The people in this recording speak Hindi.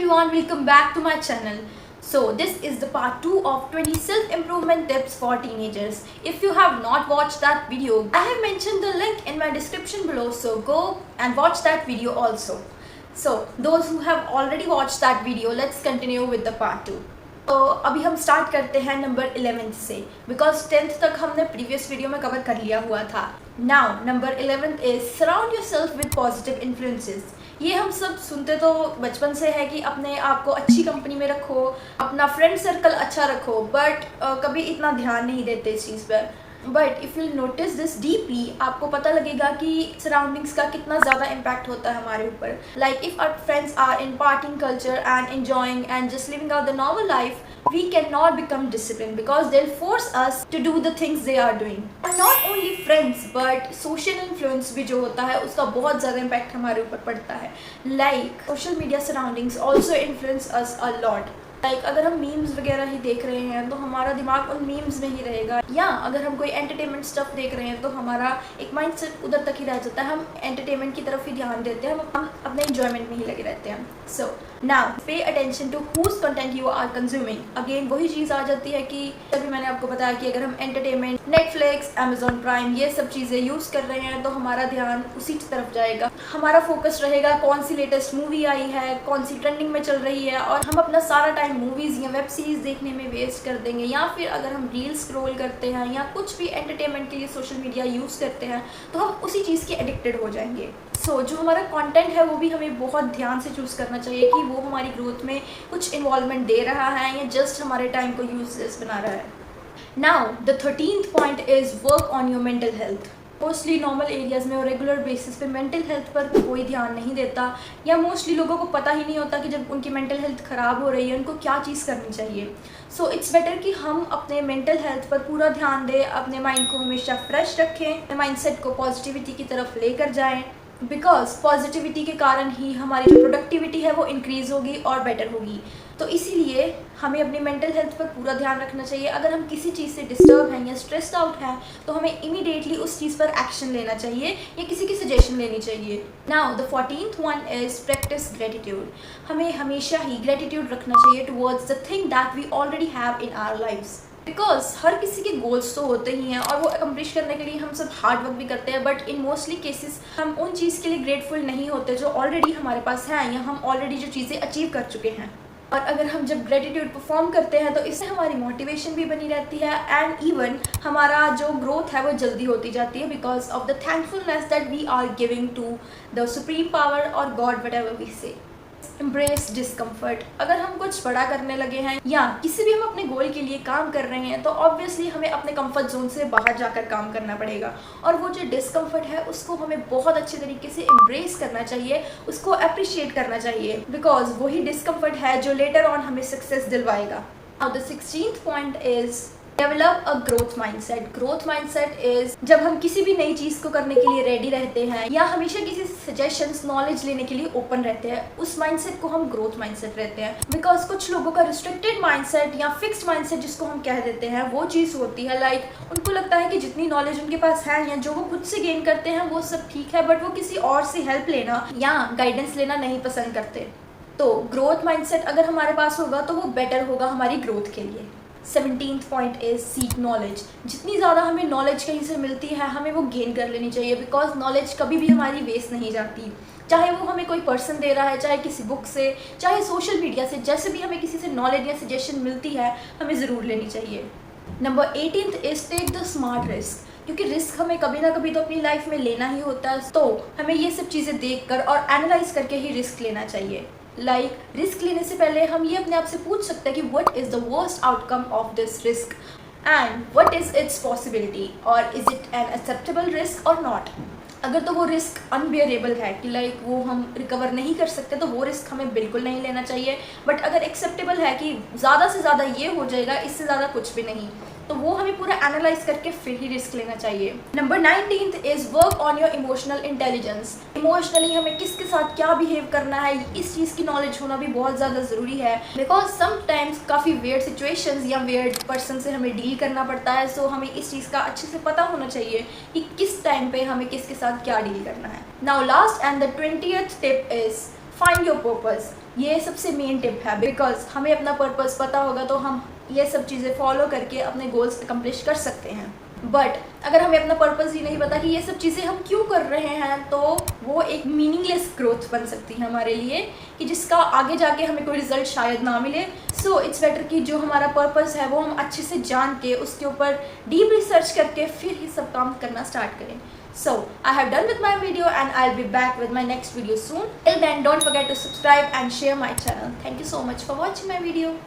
everyone, welcome back to my channel. So this is the part 2 of 20 self-improvement tips for teenagers. If you have not watched that video, I have mentioned the link in my description below, so go and watch that video also. So those who have already watched that video, let's continue with the part 2. तो अभी हम स्टार्ट करते हैं नंबर 11 से, बिकॉज 10th तक हमने प्रीवियस वीडियो में कवर कर लिया हुआ था. Now number 11 is surround yourself with positive influences. ये हम सब सुनते तो बचपन से है कि अपने आप को अच्छी कंपनी में रखो, अपना फ्रेंड सर्कल अच्छा रखो, बट कभी इतना ध्यान नहीं देते इस चीज़ पर. But if you notice this deeply, आपको पता लगेगा कि सराउंडिंग्स का कितना ज़्यादा इम्पैक्ट होता है हमारे ऊपर. Like if our friends are in parting culture and enjoying and just living out the normal life, we cannot become disciplined because they'll force us to do the things they are doing. And not only friends but social influence भी जो होता है उसका बहुत ज़्यादा impact हमारे ऊपर पड़ता है. Like social media surroundings also influence us a lot. Like अगर हम मीम्स वगैरह ही देख रहे हैं तो हमारा दिमाग उन मीम्स में ही रहेगा, या अगर हम कोई एंटरटेनमेंट स्टफ देख रहे हैं तो हमारा एक माइंड सेट उधर तक ही रह जाता है. हम एंटरटेनमेंट की तरफ ही ध्यान देते हैं, हम अपने एंजॉयमेंट में ही लगे रहते हैं. So now pay attention to whose content you are consuming. Again वही चीज़ आ जाती है कि अभी मैंने आपको बताया कि अगर हम एंटरटेनमेंट, नेटफ्लिक्स, अमेजॉन प्राइम, ये सब चीज़ें यूज़ कर रहे हैं तो हमारा ध्यान उसी तरफ जाएगा. हमारा फोकस रहेगा कौन सी लेटेस्ट मूवी आई है, कौन सी ट्रेंडिंग में चल रही है, और हम अपना सारा टाइम मूवीज़ या वेब सीरीज़ देखने में वेस्ट कर देंगे. या फिर अगर हम रील स्क्रॉल करते हैं या कुछ भी एंटरटेनमेंट के लिए सोशल मीडिया यूज़ करते हैं तो हम उसी चीज़ के एडिक्टेड हो जाएंगे. सो जो हमारा कंटेंट है वो भी हमें बहुत ध्यान से चूज़ करना चाहिए कि वो हमारी ग्रोथ में कुछ इन्वॉल्वमेंट दे रहा है या जस्ट हमारे टाइम को यूजलेस बना रहा है. Now the 13th point is work on your mental health. Mostly normal areas में और रेगुलर बेसिस पे मेंटल हेल्थ पर कोई ध्यान नहीं देता, या मोस्टली लोगों को पता ही नहीं होता कि जब उनकी मेंटल हेल्थ ख़राब हो रही है उनको क्या चीज़ करनी चाहिए. सो इट्स बेटर कि हम अपने मेंटल हेल्थ पर पूरा ध्यान दें, अपने माइंड को हमेशा फ्रेश रखें, अपने माइंडसेट को पॉजिटिविटी की तरफ लेकर जाएं, बिकॉज पॉजिटिविटी के कारण ही हमारी जो प्रोडक्टिविटी है वो इंक्रीज़ होगी और बेटर होगी. तो इसीलिए हमें अपनी मेंटल हेल्थ पर पूरा ध्यान रखना चाहिए. अगर हम किसी चीज़ से डिस्टर्ब हैं या स्ट्रेस्ड आउट हैं तो हमें इमीडिएटली उस चीज़ पर एक्शन लेना चाहिए या किसी की सजेशन लेनी चाहिए. Now the 14th one is practice gratitude. हमें हमेशा ही ग्रेटिट्यूड रखना चाहिए towards the thing that we already have in our lifes. Because हर किसी के गोल्स तो होते ही हैं और वो अकम्प्लिश करने के लिए हम सब हार्ड वर्क भी करते हैं, बट इन मोस्टली केसेस हम उन चीज़ के लिए ग्रेटफुल नहीं होते जो ऑलरेडी हमारे पास है या हम ऑलरेडी जो चीज़ें अचीव कर चुके हैं. और अगर हम जब ग्रेटिट्यूड परफॉर्म करते हैं तो इससे हमारी मोटिवेशन भी बनी रहती है एंड इवन हमारा जो ग्रोथ है वो जल्दी होती जाती है, because of the thankfulness that we are giving to the supreme power और God, whatever we say. Embrace discomfort. अगर हम कुछ बड़ा करने लगे हैं या किसी भी हम अपने गोल के लिए काम कर रहे हैं तो ऑब्वियसली हमें अपने कंफर्ट जोन से बाहर जाकर काम करना पड़ेगा, और वो जो डिस्कम्फर्ट है उसको हमें बहुत अच्छे तरीके से एम्ब्रेस करना चाहिए, उसको अप्रिशिएट करना चाहिए, बिकॉज वही डिस्कम्फर्ट है जो लेटर ऑन हमें सक्सेस दिलवाएगा. Now the 16th point is develop a growth mindset. Growth mindset is जब हम किसी भी नई चीज़ को करने के लिए रेडी रहते हैं या हमेशा किसी सजेशंस, नॉलेज लेने के लिए ओपन रहते हैं, उस माइंडसेट को हम ग्रोथ माइंडसेट रहते हैं. बिकॉज कुछ लोगों का रिस्ट्रिक्टेड माइंडसेट या फिक्स्ड माइंडसेट जिसको हम कह देते हैं वो चीज़ होती है लाइक उनको लगता है कि जितनी नॉलेज उनके पास है या जो वो खुद से गेन करते हैं वो सब ठीक है, बट वो किसी और से हेल्प लेना या गाइडेंस लेना नहीं पसंद करते. तो ग्रोथ माइंडसेट अगर हमारे पास होगा तो वो बेटर होगा हमारी ग्रोथ के लिए. 17th point is seek knowledge. जितनी ज़्यादा हमें नॉलेज कहीं से मिलती है हमें वो गेन कर लेनी चाहिए, बिकॉज नॉलेज कभी भी हमारी वेस्ट नहीं जाती. चाहे वो हमें कोई पर्सन दे रहा है, चाहे किसी बुक से, चाहे सोशल मीडिया से, जैसे भी हमें किसी से नॉलेज या सजेशन मिलती है हमें ज़रूर लेनी चाहिए. Number 18th is take the smart risk. क्योंकि रिस्क हमें कभी ना कभी तो अपनी लाइफ में लेना ही होता है, तो हमें ये सब चीज़ें देख कर और एनालाइज करके ही रिस्क लेना चाहिए. लाइक रिस्क लेने से पहले हम ये अपने आप से पूछ सकते हैं कि what is the worst outcome of this risk and what is its possibility, और is it an acceptable risk और नॉट. अगर तो वो रिस्क अनबियरेबल है कि लाइक वो हम रिकवर नहीं कर सकते तो वो रिस्क हमें बिल्कुल नहीं लेना चाहिए, बट अगर एक्सेप्टेबल है कि ज़्यादा से ज़्यादा ये हो जाएगा, इससे ज़्यादा कुछ भी नहीं, तो वो हमें पूरा एनालाइज करके फिर ही रिस्क लेना चाहिए. Number 19th is work on your emotional intelligence. Emotionally हमें किसके साथ क्या बिहेव करना है इस चीज़ की नॉलेज होना भी बहुत ज़्यादा ज़रूरी है, बिकॉज समटाइम्स काफ़ी वियर्ड सिचुएशंस या वियर्ड पर्सन से हमें डील करना पड़ता है. सो हमें इस चीज़ का अच्छे से पता होना चाहिए कि किस टाइम पे हमें किसके साथ क्या डील करना है. Now last and the 20th tip is find your purpose. ये सबसे मेन टिप है, बिकॉज हमें अपना पर्पस पता होगा तो हम ये सब चीज़ें फॉलो करके अपने गोल्स अकम्प्लिश कर सकते हैं। बट अगर हमें अपना पर्पस ही नहीं पता कि ये सब चीज़ें हम क्यों कर रहे हैं, तो वो एक मीनिंगलेस ग्रोथ बन सकती है हमारे लिए, कि जिसका आगे जाके हमें कोई रिजल्ट शायद ना मिले। सो इट्स बेटर कि जो हमारा पर्पस है वो हम अच्छे से जान के उसके ऊपर डीप रिसर्च करके फिर ही सब काम करना स्टार्ट करें। So I have done with my video and I'll be back with my next video soon. Till then, don't forget to subscribe and share my channel. Thank you so much for watching my video.